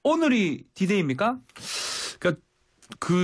오늘이 디데이입니까? 그러니까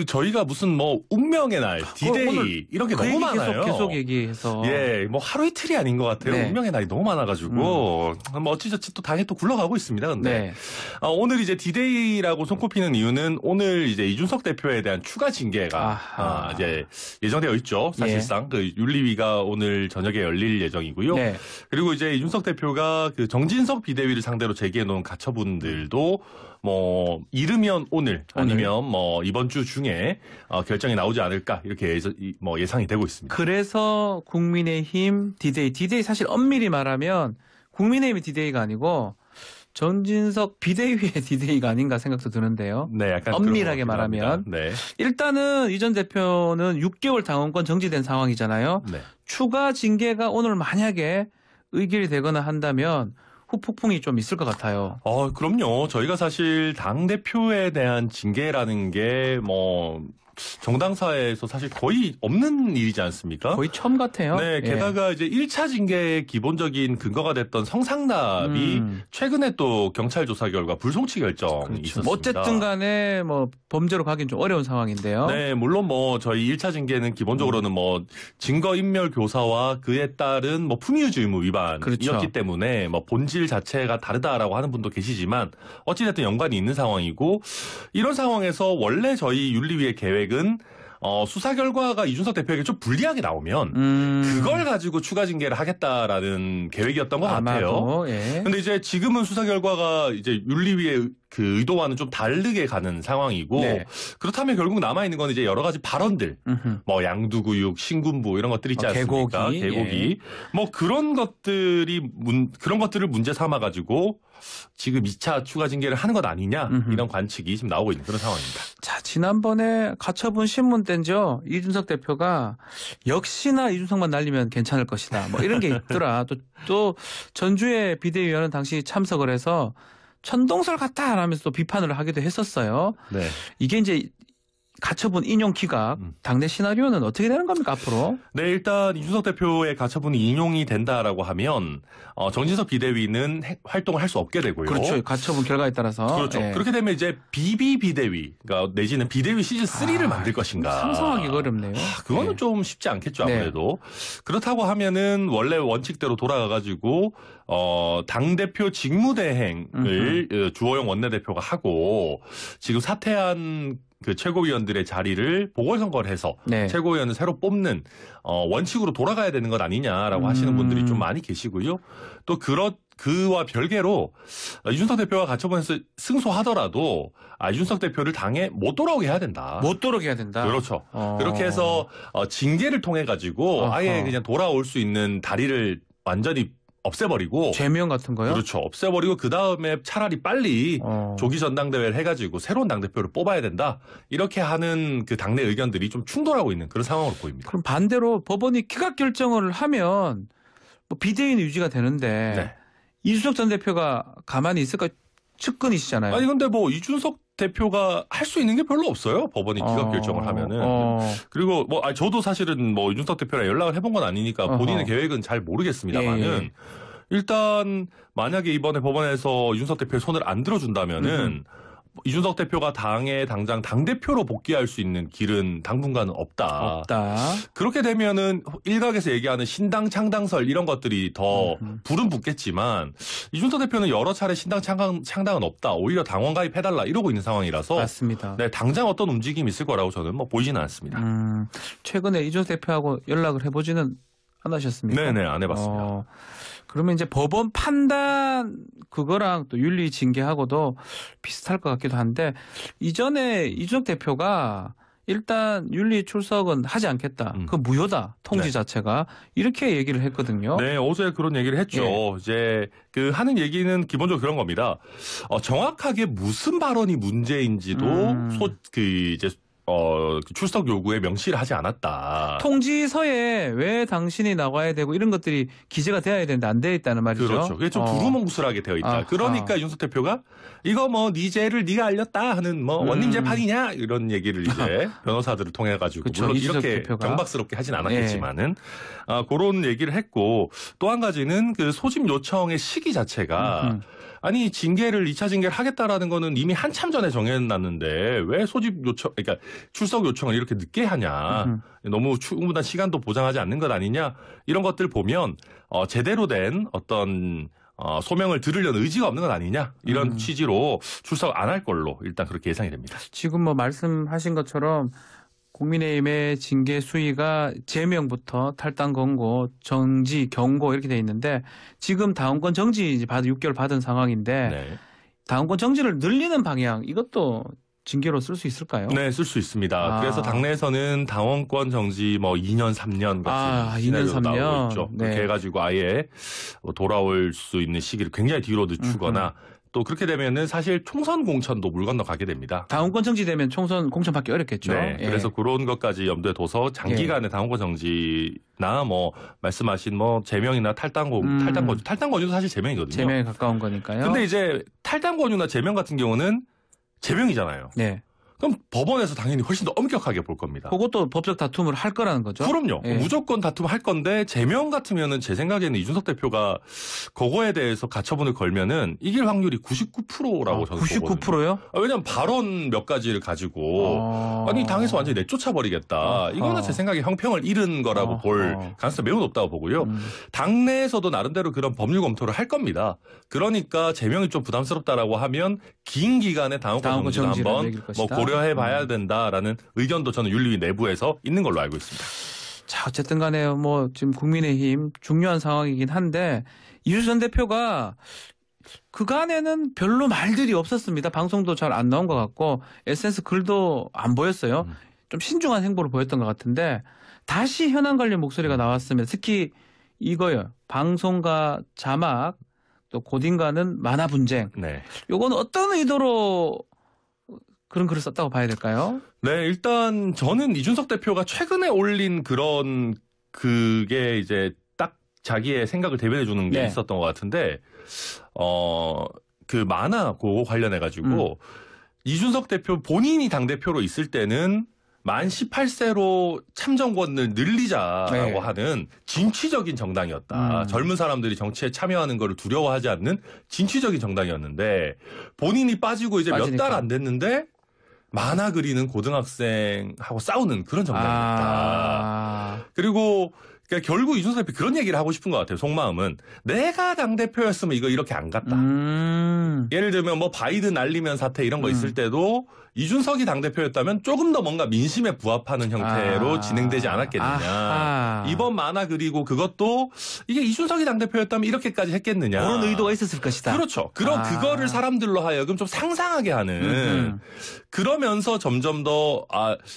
저희가 무슨 뭐 운명의 날, 디데이 이런 게 너무 많아요. 계속 얘기해서. 예, 뭐 하루 이틀이 아닌 것 같아요. 네. 운명의 날이 너무 많아가지고 뭐 어찌저찌 또 당연히 또 굴러가고 있습니다. 근데 네. 오늘 이제 디데이라고 손꼽히는 이유는 오늘 이제 이준석 대표에 대한 추가 징계가 이제 예정되어 있죠. 사실상 그 윤리위가 오늘 저녁에 열릴 예정이고요. 네. 그리고 이제 이준석 대표가 그 정진석 비대위를 상대로 제기해놓은 가처분들도 뭐 이르면 오늘 아니면 뭐 이번 주 중에 결정이 나오지 않을까 이렇게 뭐 예상이 되고 있습니다. 그래서 국민의힘 디데이 사실 엄밀히 말하면 국민의힘의 디데이가 아니고 정진석 비대위의 디데이가 아닌가 생각도 드는데요. 네, 약간 엄밀하게 말하면 네. 일단은 이 전 대표는 6개월 당원권 정지된 상황이잖아요. 네. 추가 징계가 오늘 만약에 의결이 되거나 한다면 후폭풍이 좀 있을 것 같아요. 그럼요. 저희가 사실 당대표에 대한 징계라는 게 뭐 정당사에서 사실 거의 없는 일이지 않습니까? 거의 처음 같아요. 네, 게다가 이제 1차 징계의 기본적인 근거가 됐던 성상납이 최근에 또 경찰 조사 결과 불송치 결정이 있었습니다. 어쨌든 간에 뭐 범죄로 가긴 좀 어려운 상황인데요. 네, 물론 뭐 저희 1차 징계는 기본적으로는 뭐 증거인멸 교사와 그에 따른 뭐 품위유지 의무 위반이었기 때문에 뭐 본질 자체가 다르다라고 하는 분도 계시지만 어찌됐든 연관이 있는 상황이고 이런 상황에서 원래 저희 윤리위의 계획은 수사 결과가 이준석 대표에게 좀 불리하게 나오면 그걸 가지고 추가 징계를 하겠다라는 계획이었던 것 같아요. 그런데 이제 지금은 수사 결과가 이제 윤리위의 그 의도와는 좀 다르게 가는 상황이고 그렇다면 결국 남아 있는 건 이제 여러 가지 발언들, 뭐 양두구육, 신군부 이런 것들 있지 않습니까? 개고기, 뭐 그런 것들을 문제 삼아 가지고 지금 2차 추가 징계를 하는 것 아니냐 이런 관측이 지금 나오고 있는 그런 상황입니다. 자, 지난번에 가처분 신문 때죠. 이준석 대표가 역시나 이준석만 날리면 괜찮을 것이다. 뭐 이런 게 있더라. 또 전주의 비대위원은 당시 참석을 해서 천동설 같다 하면서 또 비판을 하기도 했었어요. 네. 이게 이제 가처분 인용 기각, 당내 시나리오는 어떻게 되는 겁니까 앞으로? 네, 일단 이준석 대표의 가처분이 인용이 된다라고 하면 정진석 비대위는 활동을 할 수 없게 되고요. 그렇죠. 가처분 결과에 따라서. 그렇죠. 그렇게 되면 이제 비비 비대위, 그러니까 내지는 비대위 시즌 3를 만들 것인가. 상상하기가 어렵네요. 그거는 좀 쉽지 않겠죠, 아무래도. 그렇다고 하면은 원래 원칙대로 돌아가가지고 당 대표 직무대행을 주호영 원내대표가 하고 지금 사퇴한 그 최고위원들의 자리를 보궐선거를 해서 최고위원을 새로 뽑는 원칙으로 돌아가야 되는 것 아니냐라고 하시는 분들이 좀 많이 계시고요. 또 그와 별개로 이준석 대표가 가처분에서 승소하더라도 이준석 대표를 당에 못 돌아오게 해야 된다. 못 돌아오게 해야 된다. 그렇죠. 그렇게 해서 징계를 통해 가지고 아예 그냥 돌아올 수 있는 다리를 완전히 없애버리고 죄명 같은 거요? 그렇죠. 없애버리고 그다음에 차라리 빨리 조기 전당대회를 해가지고 새로운 당대표를 뽑아야 된다. 이렇게 하는 그 당내 의견들이 좀 충돌하고 있는 그런 상황으로 보입니다. 그럼 반대로 법원이 기각 결정을 하면 뭐 비대위는 유지가 되는데 이준석 전 대표가 가만히 있을까 측근이시잖아요. 아니 근데 뭐 이준석 대표가 할 수 있는 게 별로 없어요. 법원이 기각 결정을 하면은. 그리고 뭐 저도 사실은 뭐 이준석 대표랑 연락을 해본 건 아니니까 본인의 계획은 잘 모르겠습니다만은 일단 만약에 이번에 법원에서 이준석 대표의 손을 안 들어준다면은 이준석 대표가 당장 당대표로 복귀할 수 있는 길은 당분간은 없다. 그렇게 되면은 일각에서 얘기하는 신당 창당설 이런 것들이 더 불은 붙겠지만 이준석 대표는 여러 차례 신당 창당은 없다. 오히려 당원 가입해달라 이러고 있는 상황이라서. 맞습니다. 네, 당장 어떤 움직임이 있을 거라고 저는 뭐 보이지는 않습니다. 최근에 이준석 대표하고 연락을 해보지는 않으셨습니까? 네네, 안 해봤습니다. 그러면 이제 법원 판단 그거랑 또 윤리 징계하고도 비슷할 것 같기도 한데 이전에 이준석 대표가 일단 윤리 출석은 하지 않겠다. 그 무효다. 통지 자체가. 이렇게 얘기를 했거든요. 네, 어제 그런 얘기를 했죠. 이제 그 하는 얘기는 기본적으로 그런 겁니다. 정확하게 무슨 발언이 문제인지도 이제 출석 요구에 명시를 하지 않았다. 통지서에 왜 당신이 나와야 되고 이런 것들이 기재가 되어야 되는데 안 되어 있다는 말이죠. 그렇죠. 그게 좀 두루뭉술하게 되어 있다. 그러니까 윤석 대표가 이거 뭐 네 죄를 네가 알렸다 하는 뭐 원님 재판이냐 이런 얘기를 이제 변호사들을 통해 가지고 물론 이렇게 대표가. 경박스럽게 하진 않았겠지만은 그런 얘기를 했고 또 한 가지는 그 소집 요청의 시기 자체가 아니 징계를 2차 징계를 하겠다라는 거는 이미 한참 전에 정해놨는데 왜 소집 요청, 그러니까 출석 요청을 이렇게 늦게 하냐. 너무 충분한 시간도 보장하지 않는 것 아니냐. 이런 것들 보면 제대로 된 어떤 소명을 들으려는 의지가 없는 것 아니냐. 이런 취지로 출석 안 할 걸로 일단 그렇게 예상이 됩니다. 지금 뭐 말씀하신 것처럼 국민의힘의 징계 수위가 제명부터 탈당 권고, 정지, 경고 이렇게 돼 있는데 지금 당원권 정지 받은 6개월 받은 상황인데 네. 당원권 정지를 늘리는 방향 이것도 징계로 쓸 수 있을까요? 네, 쓸 수 있습니다. 그래서 당내에서는 당원권 정지 뭐 2년, 3년 같은 2년, 3년 나오고 있죠. 네. 그렇게 해가지고 아예 돌아올 수 있는 시기를 굉장히 뒤로 늦추거나 또 그렇게 되면은 사실 총선 공천도 물 건너가게 됩니다. 당원권 정지되면 총선 공천 받기 어렵겠죠. 네, 예. 그래서 그런 것까지 염두에 둬서 장기간의 당원권 정지나 뭐 말씀하신 뭐 제명이나 탈당 권유도 사실 제명이거든요. 제명에 가까운 거니까요. 근데 이제 탈당 권유나 제명 같은 경우는 제명이잖아요. 네. 그럼 법원에서 당연히 훨씬 더 엄격하게 볼 겁니다. 그것도 법적 다툼을 할 거라는 거죠? 그럼요. 예. 무조건 다툼할 건데 제명 같으면은 제 생각에는 이준석 대표가 그거에 대해서 가처분을 걸면은 이길 확률이 99%라고 저는 보거든요. 99%요? 왜냐면 발언 몇 가지를 가지고 아니 당에서 완전히 내쫓아 버리겠다. 이거는 제 생각에 형평을 잃은 거라고 볼 가능성이 매우 높다고 보고요. 당내에서도 나름대로 그런 법률 검토를 할 겁니다. 그러니까 제명이 좀 부담스럽다라고 하면 긴 기간의 당원권 정지도 한번 뭐 고려해 봐야 된다라는 의견도 저는 윤리위 내부에서 있는 걸로 알고 있습니다. 자, 어쨌든 간에 뭐 지금 국민의힘 중요한 상황이긴 한데 이준석 전 대표가 그간에는 별로 말들이 없었습니다. 방송도 잘 안 나온 것 같고 SNS 글도 안 보였어요. 좀 신중한 행보를 보였던 것 같은데 다시 현안 관련 목소리가 나왔으면 특히 이거요. 방송과 자막 또 곧인가는 만화 분쟁. 네. 요거는 어떤 의도로 그런 글을 썼다고 봐야 될까요? 네, 일단 저는 이준석 대표가 최근에 올린 그런 그게 이제 딱 자기의 생각을 대변해 주는 게 네. 있었던 것 같은데 그 만화 그거 관련해 가지고 이준석 대표 본인이 당 대표로 있을 때는 만 18세로 참정권을 늘리자라고 하는 진취적인 정당이었다. 젊은 사람들이 정치에 참여하는 걸 두려워하지 않는 진취적인 정당이었는데 본인이 빠지고 이제 몇 달 안 됐는데 만화 그리는 고등학생하고 싸우는 그런 정당이었다. 그리고 그러니까 결국 이준석 대표 그런 얘기를 하고 싶은 것 같아요. 속마음은 내가 당대표였으면 이거 이렇게 안 갔다. 예를 들면 뭐 바이든 날리면 사태 이런 거 있을 때도 이준석이 당대표였다면 조금 더 뭔가 민심에 부합하는 형태로 진행되지 않았겠느냐. 이번 만화 그리고 그것도 이게 이준석이 당대표였다면 이렇게까지 했겠느냐. 그런 의도가 있었을 것이다. 그렇죠. 그거를 사람들로 하여금 좀 상상하게 하는 그러면서 점점 더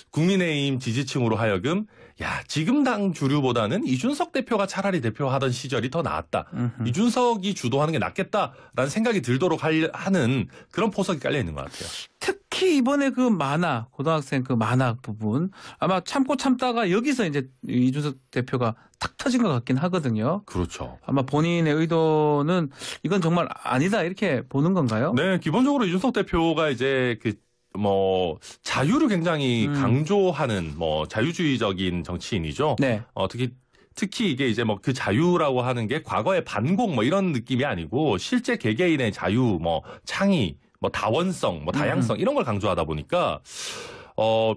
국민의힘 지지층으로 하여금 야, 지금 당 주류보다는 이준석 대표가 차라리 대표하던 시절이 더 나았다. 이준석이 주도하는 게 낫겠다라는 생각이 들도록 하는 그런 포석이 깔려 있는 것 같아요. 특히 이번에 그 만화, 고등학생 그 만화 부분 아마 참고 참다가 여기서 이제 이준석 대표가 탁 터진 것 같긴 하거든요. 그렇죠. 아마 본인의 의도는 이건 정말 아니다 이렇게 보는 건가요? 네, 기본적으로 이준석 대표가 이제 자유를 굉장히 강조하는 자유주의적인 정치인이죠. 네. 특히 이게 이제 그 자유라고 하는 게 과거의 반공 이런 느낌이 아니고 실제 개개인의 자유, 창의, 다원성, 다양성 이런 걸 강조하다 보니까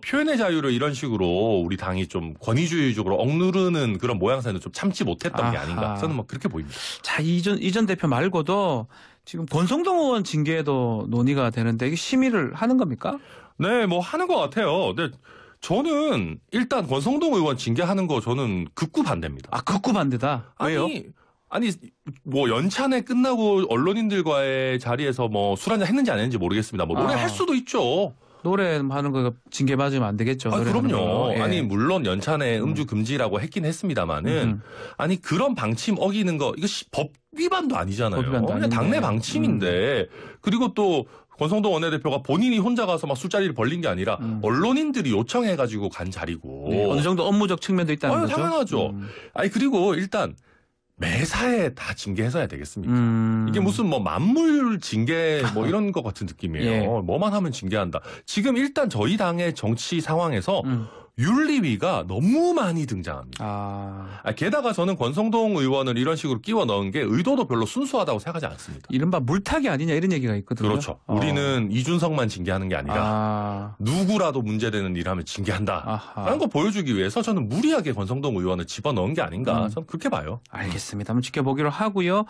표현의 자유를 이런 식으로 우리 당이 좀 권위주의적으로 억누르는 그런 모양새는 좀 참지 못했던 게 아닌가. 저는 그렇게 보입니다. 자, 이전 대표 말고도 지금 권성동 의원 징계에도 논의가 되는데 이게 심의를 하는 겁니까? 네, 하는 것 같아요. 근데 저는 일단 권성동 의원 징계하는 거 저는 극구 반대입니다. 극구 반대다. 왜요? 아니 연찬회 끝나고 언론인들과의 자리에서 술 한잔 했는지 안 했는지 모르겠습니다. 노래할 수도 있죠. 노래하는 거 징계 맞으면 안 되겠죠. 그럼요. 예. 아니 물론 연찬회 음주 금지라고 했긴 했습니다만은 아니 그런 방침 어기는 거 이거 법 위반도 아니잖아요. 그냥 당내 방침인데 그리고 또 권성동 원내대표가 본인이 혼자 가서 막 술자리를 벌린 게 아니라 언론인들이 요청해가지고 간 자리고 어느 정도 업무적 측면도 있다는 거죠. 당연하죠. 아니 그리고 일단 매사에 다 징계해서야 되겠습니까? 이게 무슨 만물 징계 이런 것 같은 느낌이에요. 예. 뭐만 하면 징계한다. 지금 일단 저희 당의 정치 상황에서 윤리위가 너무 많이 등장합니다. 게다가 저는 권성동 의원을 이런 식으로 끼워 넣은 게 의도도 별로 순수하다고 생각하지 않습니다. 이른바 물타기 아니냐 이런 얘기가 있거든요. 그렇죠. 우리는 이준석만 징계하는 게 아니라 누구라도 문제되는 일 하면 징계한다. 라는 거 보여주기 위해서 저는 무리하게 권성동 의원을 집어넣은 게 아닌가. 저는 그렇게 봐요. 알겠습니다. 한번 지켜보기로 하고요.